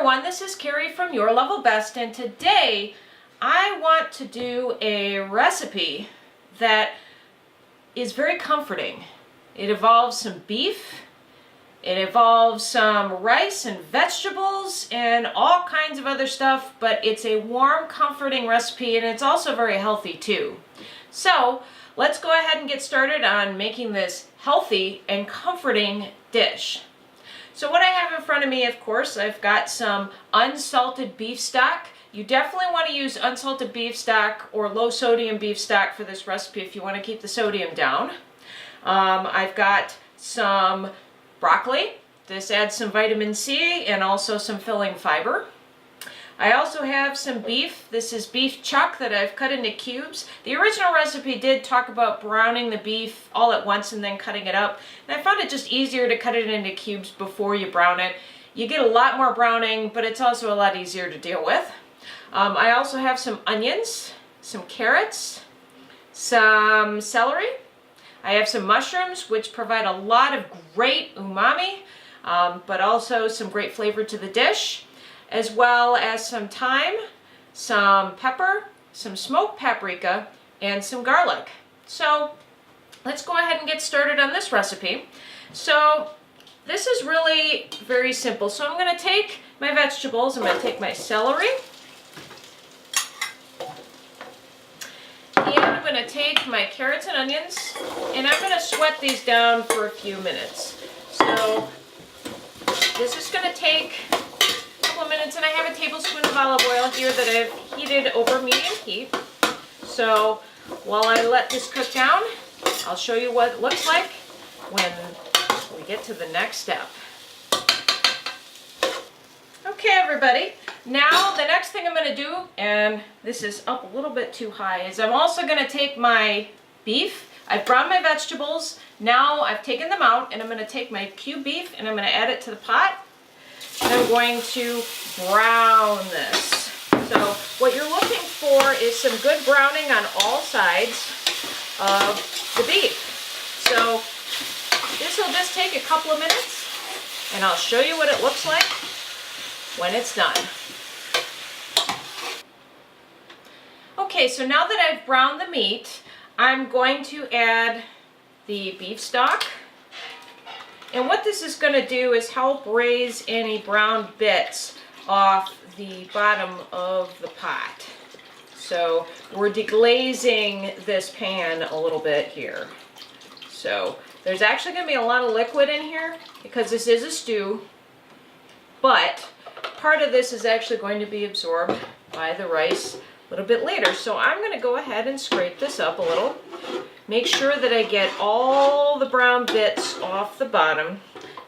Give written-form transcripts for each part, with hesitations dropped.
everyone, this is Kerry from Your Level Best, and today I want to do a recipe that is very comforting. It involves some beef, it involves some rice and vegetables and all kinds of other stuff, but it's a warm, comforting recipe, and it's also very healthy too. So let's go ahead and get started on making this healthy and comforting dish. So what I have in front of me, of course, I've got some unsalted beef stock. You definitely want to use unsalted beef stock or low sodium beef stock for this recipe if you want to keep the sodium down. I've got some broccoli. This adds some vitamin C and also some filling fiber. I also have some beef. This is beef chuck that I've cut into cubes. The original recipe did talk about browning the beef all at once and then cutting it up. And I found it just easier to cut it into cubes before you brown it. You get a lot more browning, but it's also a lot easier to deal with. I also have some onions, some carrots, some celery. I have some mushrooms, which provide a lot of great umami, but also some great flavor to the dish, as well as some thyme, some pepper, some smoked paprika, and some garlic. So let's go ahead and get started on this recipe. So this is really very simple. So I'm going to take my vegetables. I'm going to take my celery, and I'm going to take my carrots and onions, and I'm going to sweat these down for a few minutes. So this is going to take minutes, and I have a tablespoon of olive oil here that I've heated over medium heat. So while I let this cook down, I'll show you what it looks like when we get to the next step. Okay, everybody, now the next thing I'm going to do, and this is up a little bit too high, is I'm also going to take my beef. I've browned my vegetables. Now I've taken them out, and I'm going to take my cube beef and I'm going to add it to the pot. And I'm going to brown this. So what you're looking for is some good browning on all sides of the beef. So this will just take a couple of minutes, and I'll show you what it looks like when it's done. Okay, so now that I've browned the meat, I'm going to add the beef stock. And what this is going to do is help raise any brown bits off the bottom of the pot. So we're deglazing this pan a little bit here. So there's actually going to be a lot of liquid in here because this is a stew, but part of this is actually going to be absorbed by the rice a little bit later. So I'm going to go ahead and scrape this up a little. Make sure that I get all the brown bits off the bottom,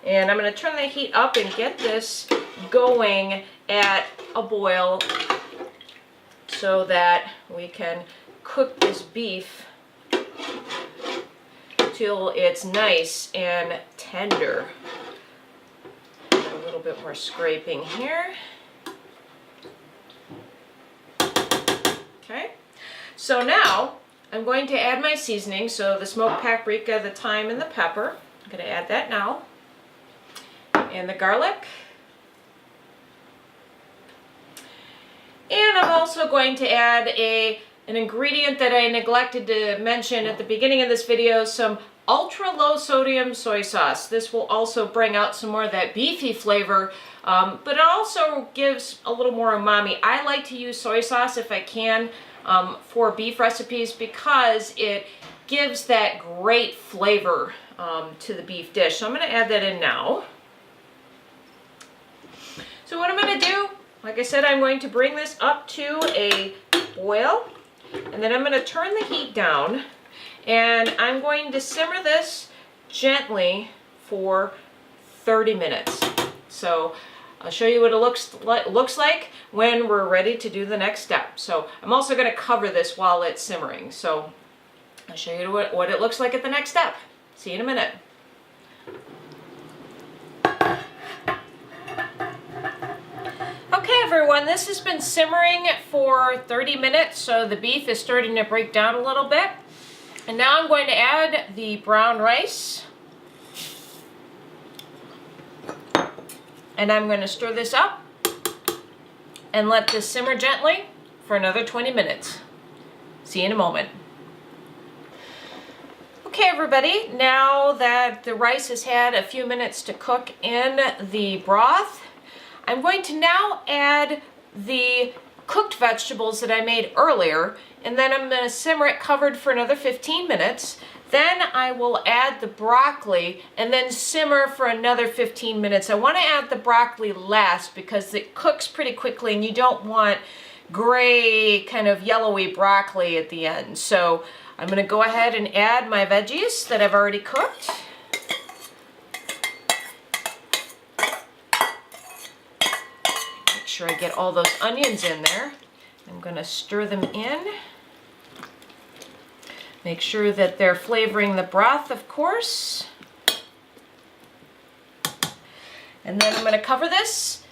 and I'm going to turn the heat up and get this going at a boil so that we can cook this beef till it's nice and tender. A little bit more scraping here. Okay, so now I'm going to add my seasoning, so the smoked paprika, the thyme, and the pepper. I'm going to add that now. And the garlic. And I'm also going to add an ingredient that I neglected to mention at the beginning of this video, some ultra low sodium soy sauce. This will also bring out some more of that beefy flavor, but it also gives a little more umami. I like to use soy sauce if I can for beef recipes because it gives that great flavor to the beef dish. So I'm going to add that in now. So what I'm going to do, like I said, I'm going to bring this up to a boil, and then I'm going to turn the heat down, and I'm going to simmer this gently for 30 minutes. So I'll show you what it looks like when we're ready to do the next step. So I'm also going to cover this while it's simmering. So I'll show you what it looks like at the next step. See you in a minute. Okay, everyone, this has been simmering for 30 minutes, so the beef is starting to break down a little bit. And now I'm going to add the brown rice. And I'm going to stir this up and let this simmer gently for another 20 minutes. See you in a moment. Okay, everybody, now that the rice has had a few minutes to cook in the broth, I'm going to now add the cooked vegetables that I made earlier, and then I'm going to simmer it covered for another 15 minutes. Then I will add the broccoli and then simmer for another 15 minutes. I want to add the broccoli last because it cooks pretty quickly and you don't want gray, kind of yellowy broccoli at the end. So I'm going to go ahead and add my veggies that I've already cooked. Make sure I get all those onions in there. I'm going to stir them in. Make sure that they're flavoring the broth, of course. And then I'm going to cover this,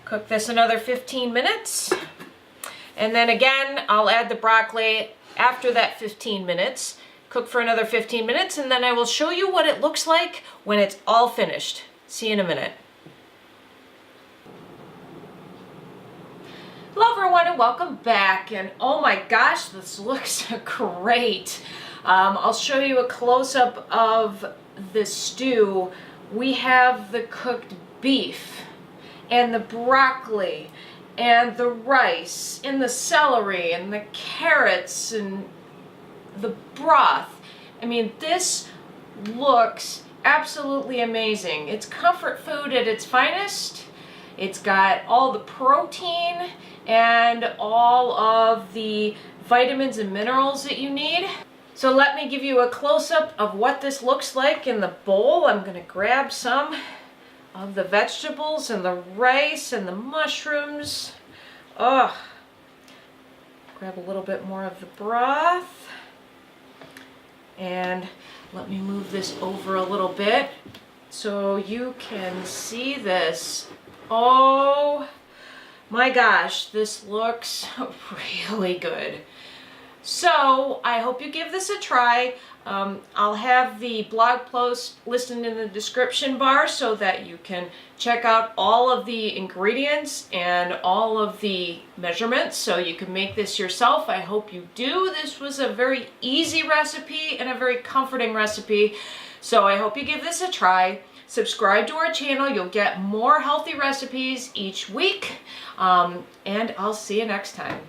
cook this another 15 minutes. And then again, I'll add the broccoli after that 15 minutes, cook for another 15 minutes, and then I will show you what it looks like when it's all finished. See you in a minute. Hello everyone and welcome back, and oh my gosh, this looks great. I'll show you a close-up of the stew. We have the cooked beef and the broccoli and the rice and the celery and the carrots and the broth. I mean, this looks absolutely amazing. It's comfort food at its finest. It's got all the protein and all of the vitamins and minerals that you need. So let me give you a close-up of what this looks like in the bowl. I'm going to grab some of the vegetables and the rice and the mushrooms. Oh, grab a little bit more of the broth. And let me move this over a little bit so you can see this. Oh my gosh, this looks really good. So I hope you give this a try. I'll have the blog post listed in the description bar so that you can check out all of the ingredients and all of the measurements so you can make this yourself. I hope you do. This was a very easy recipe and a very comforting recipe. So I hope you give this a try. Subscribe to our channel. You'll get more healthy recipes each week. And I'll see you next time.